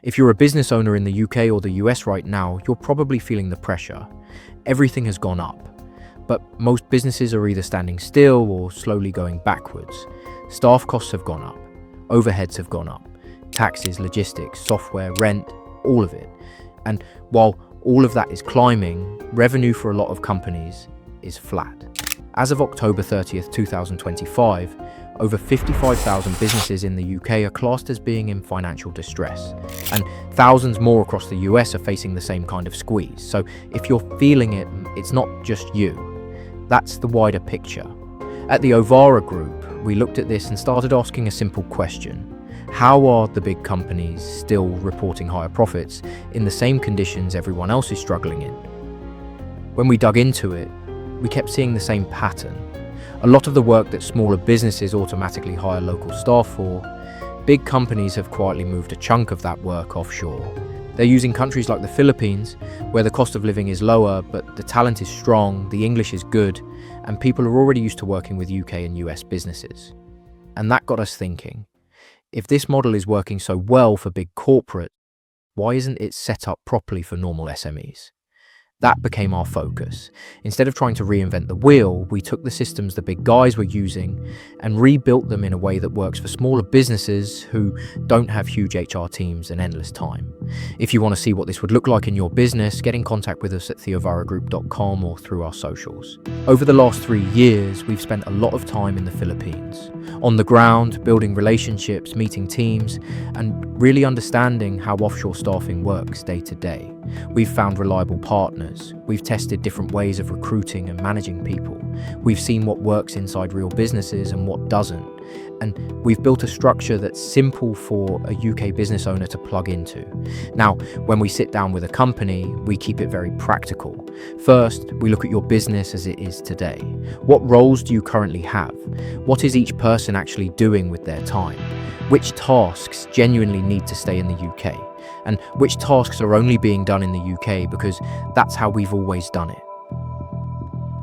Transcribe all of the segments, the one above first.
If you're a business owner in the UK or the US right now, you're probably feeling the pressure. Everything has gone up, but most businesses are either standing still or slowly going backwards. Staff costs have gone up, overheads have gone up, taxes, logistics, software, rent, all of it. And while all of that is climbing, revenue for a lot of companies is flat. As of October 30th, 2025, over 55,000 businesses in the UK are classed as being in financial distress, and thousands more across the US are facing the same kind of squeeze. So if you're feeling it, it's not just you. That's the wider picture. At the Ovara Group, we looked at this and started asking a simple question. How are the big companies still reporting higher profits in the same conditions everyone else is struggling in? When we dug into it, we kept seeing the same pattern. A lot of the work that smaller businesses automatically hire local staff for, big companies have quietly moved a chunk of that work offshore. They're using countries like the Philippines, where the cost of living is lower, but the talent is strong, the English is good, and people are already used to working with UK and US businesses. And that got us thinking, if this model is working so well for big corporate, why isn't it set up properly for normal SMEs? That became our focus. Instead of trying to reinvent the wheel, we took the systems the big guys were using and rebuilt them in a way that works for smaller businesses who don't have huge HR teams and endless time. If you want to see what this would look like in your business, get in contact with us at theovaragroup.com or through our socials. Over the last 3 years, we've spent a lot of time in the Philippines, on the ground, building relationships, meeting teams, and really understanding how offshore staffing works day to day. We've found reliable partners. We've tested different ways of recruiting and managing people. We've seen what works inside real businesses and what doesn't. And we've built a structure that's simple for a UK business owner to plug into. Now, when we sit down with a company, we keep it very practical. First, we look at your business as it is today. What roles do you currently have? What is each person actually doing with their time? Which tasks genuinely need to stay in the UK? And which tasks are only being done in the UK because that's how we've always done it.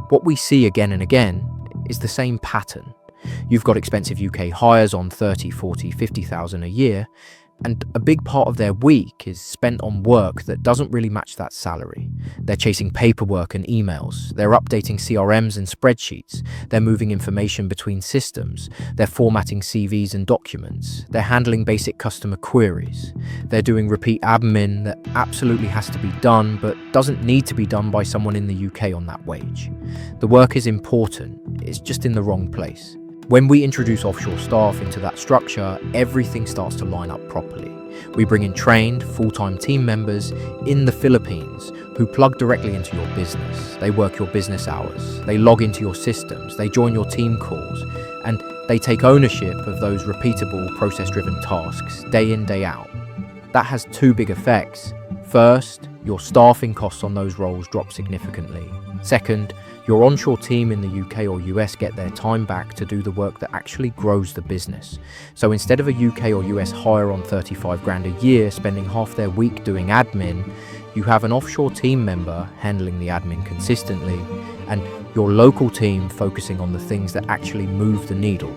What we see again and again is the same pattern. You've got expensive UK hires on 30, 40, 50,000 a year, and a big part of their week is spent on work that doesn't really match that salary. They're chasing paperwork and emails, they're updating CRMs and spreadsheets, they're moving information between systems, they're formatting CVs and documents, they're handling basic customer queries, they're doing repeat admin that absolutely has to be done but doesn't need to be done by someone in the UK on that wage. The work is important, it's just in the wrong place. When we introduce offshore staff into that structure, everything starts to line up properly. We bring in trained, full-time team members in the Philippines who plug directly into your business. They work your business hours, they log into your systems, they join your team calls, and they take ownership of those repeatable, process-driven tasks, day in, day out. That has two big effects. First, your staffing costs on those roles drop significantly. Second, your onshore team in the UK or US get their time back to do the work that actually grows the business. So instead of a UK or US hire on 35 grand a year spending half their week doing admin, you have an offshore team member handling the admin consistently and your local team focusing on the things that actually move the needle.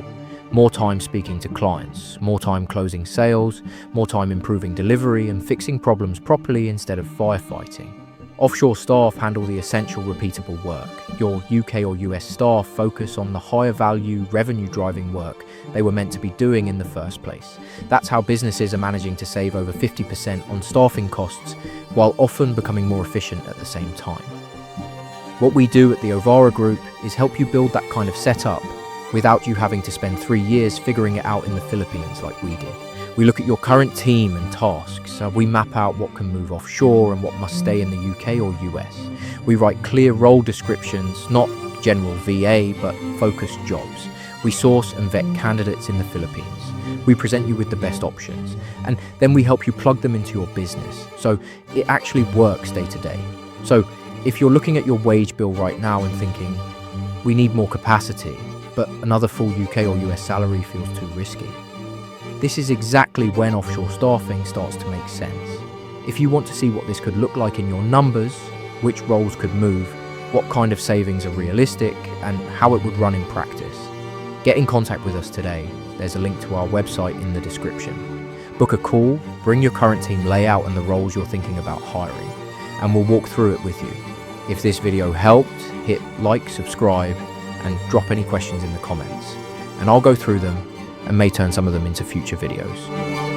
More time speaking to clients, more time closing sales, more time improving delivery and fixing problems properly instead of firefighting. Offshore staff handle the essential repeatable work. Your UK or US staff focus on the higher value, revenue driving work they were meant to be doing in the first place. That's how businesses are managing to save over 50% on staffing costs, while often becoming more efficient at the same time. What we do at the Ovara Group is help you build that kind of setup without you having to spend 3 years figuring it out in the Philippines like we did. We look at your current team and tasks. We map out what can move offshore and what must stay in the UK or US. We write clear role descriptions, not general VA, but focused jobs. We source and vet candidates in the Philippines. We present you with the best options, and then we help you plug them into your business, so it actually works day to day. So if you're looking at your wage bill right now and thinking, we need more capacity, but another full UK or US salary feels too risky, this is exactly when offshore staffing starts to make sense. If you want to see what this could look like in your numbers, which roles could move, what kind of savings are realistic, and how it would run in practice, get in contact with us today. There's a link to our website in the description. Book a call, bring your current team layout and the roles you're thinking about hiring, and we'll walk through it with you. If this video helped, hit like, subscribe, and drop any questions in the comments, and I'll go through them and may turn some of them into future videos.